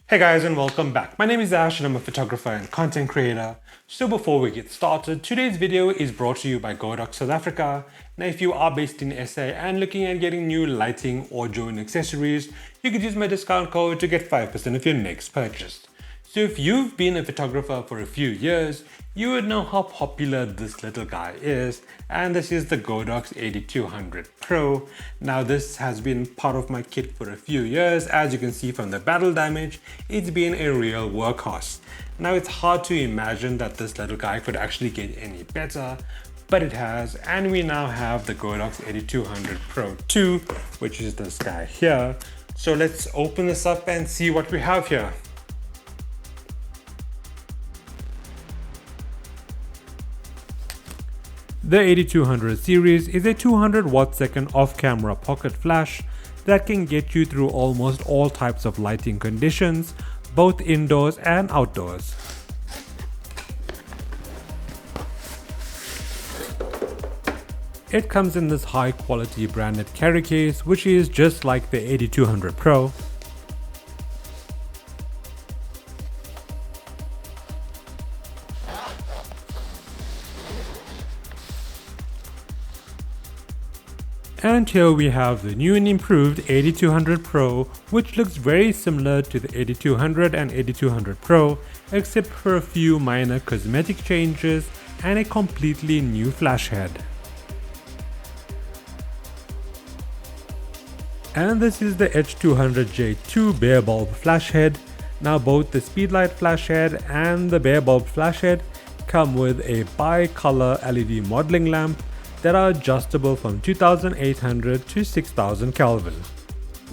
Hey guys, and welcome back. My name is Ash and I'm a photographer and content creator. So before we get started, today's video is brought to you by Godox South Africa. Now if you are based in SA and looking at getting new lighting, audio and accessories, you can use my discount code to get 5% of your next purchase. So if you've been a photographer for a few years, you would know how popular this little guy is, and this is the Godox AD200 Pro. Now this has been part of my kit for a few years. As you can see from the battle damage, it's been a real workhorse. Now it's hard to imagine that this little guy could actually get any better, but it has, and we now have the Godox AD200 Pro II, which is this guy here. So let's open this up and see what we have here. The AD200 series is a 200 watt-second off-camera pocket flash that can get you through almost all types of lighting conditions, both indoors and outdoors. It comes in this high-quality branded carry case, which is just like the AD200 Pro. And here we have the new and improved AD200 Pro, which looks very similar to the AD200 and AD200 Pro, except for a few minor cosmetic changes and a completely new flash head. And this is the H200J2 bare bulb flash head. Now both the speedlight flash head and the bare bulb flash head come with a bi-color LED modeling lamp that are adjustable from 2800 to 6000 Kelvin.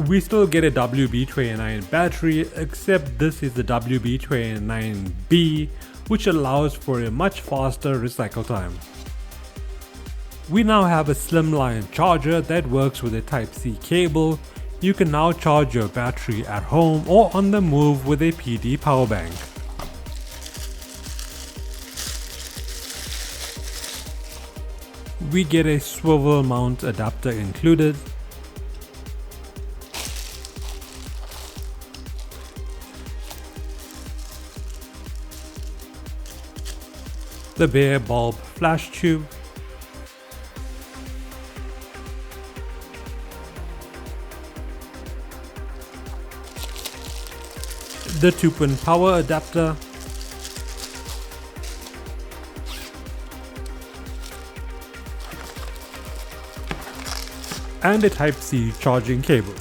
We still get a WB29 battery, except this is the WB29B, which allows for a much faster recycle time. We now have a slimline charger that works with a Type-C cable. You can now charge your battery at home or on the move with a PD power bank. We get a swivel mount adapter included. The bare bulb flash tube. The 2-pin power adapter. And a Type-C charging cable.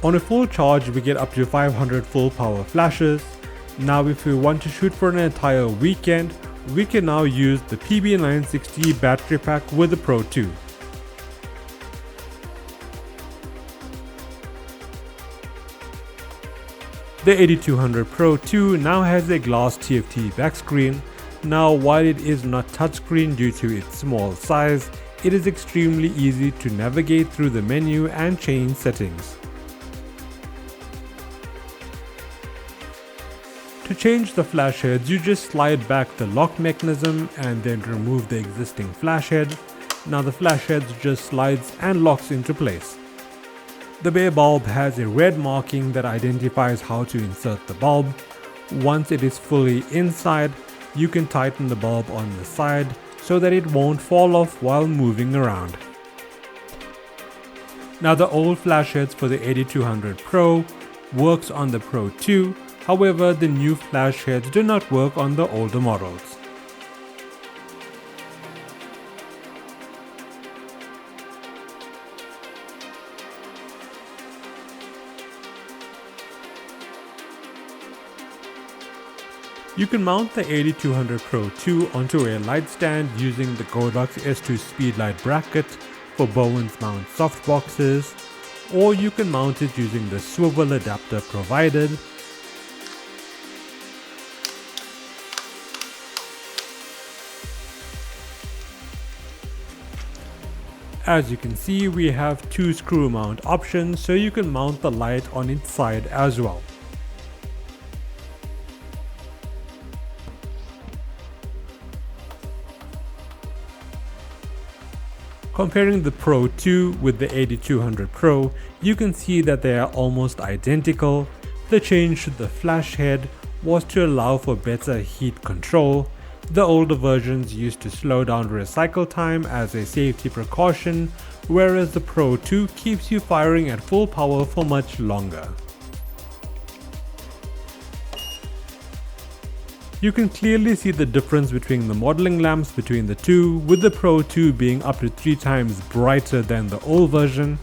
On a full charge, we get up to 500 full power flashes. Now if we want to shoot for an entire weekend, we can now use the PB960 battery pack with the Pro II. The AD200 Pro II now has a glass TFT back screen. Now while it is not touchscreen due to its small size, it is extremely easy to navigate through the menu and change settings. To change the flash heads, you just slide back the lock mechanism and then remove the existing flash head. Now the flash head just slides and locks into place. The bare bulb has a red marking that identifies how to insert the bulb. Once it is fully inside, you can tighten the bulb on the side so that it won't fall off while moving around. Now the old flash heads for the AD200 Pro works on the Pro II, however the new flash heads do not work on the older models. You can mount the AD200 Pro II onto a light stand using the Godox S2 speedlight bracket for Bowen's mount softboxes, or you can mount it using the swivel adapter provided. As you can see, we have two screw mount options, so you can mount the light on its side as well. Comparing the Pro II with the AD200 Pro, you can see that they are almost identical. The change to the flash head was to allow for better heat control. The older versions used to slow down recycle time as a safety precaution, whereas the Pro II keeps you firing at full power for much longer. You can clearly see the difference between the modeling lamps between the two, with the Pro II being up to 3 times brighter than the old version.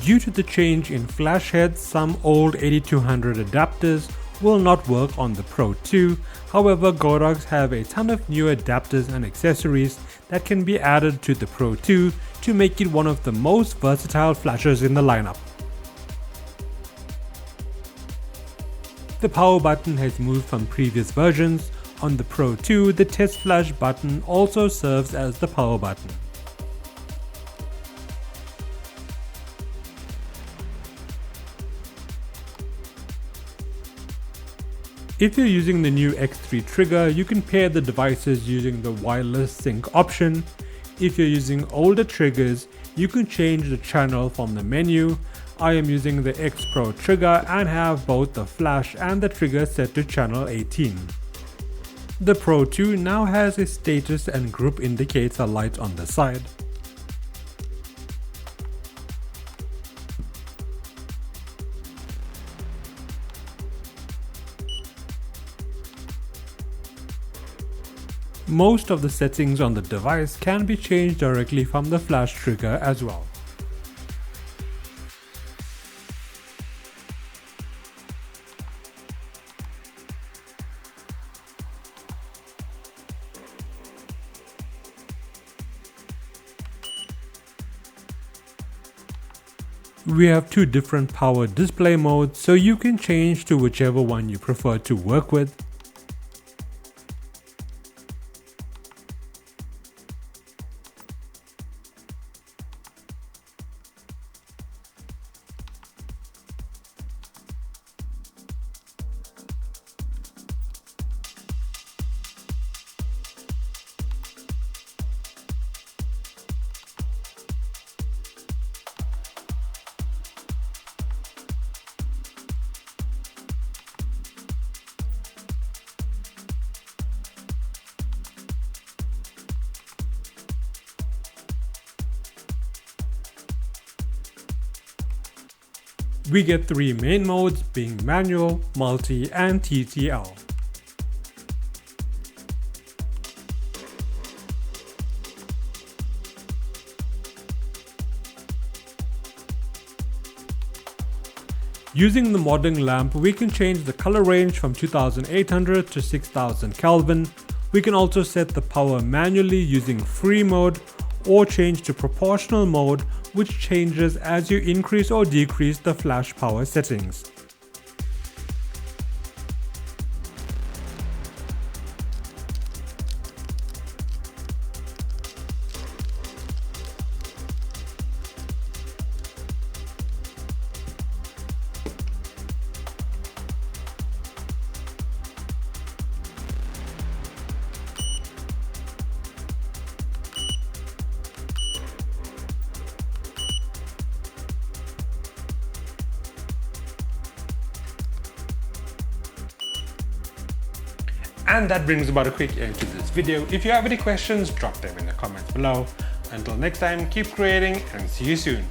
Due to the change in flash heads, some old 8200 adapters will not work on the Pro II. However, Godox have a ton of new adapters and accessories that can be added to the Pro II to make it one of the most versatile flashers in the lineup. The power button has moved from previous versions. On the Pro II, the test flash button also serves as the power button. If you're using the new X3 trigger, you can pair the devices using the wireless sync option. If you're using older triggers, you can change the channel from the menu. I am using the X Pro trigger and have both the flash and the trigger set to channel 18. The Pro II now has a status and group indicator light on the side. Most of the settings on the device can be changed directly from the flash trigger as well. We have 2 different power display modes, so you can change to whichever one you prefer to work with. We get 3 main modes, being manual, multi, and TTL. Using the modeling lamp, we can change the color range from 2800 to 6000 Kelvin. We can also set the power manually using free mode or change to proportional mode, which changes as you increase or decrease the flash power settings. And that brings about a quick end to this video. If you have any questions, drop them in the comments below. Until next time, keep creating and see you soon.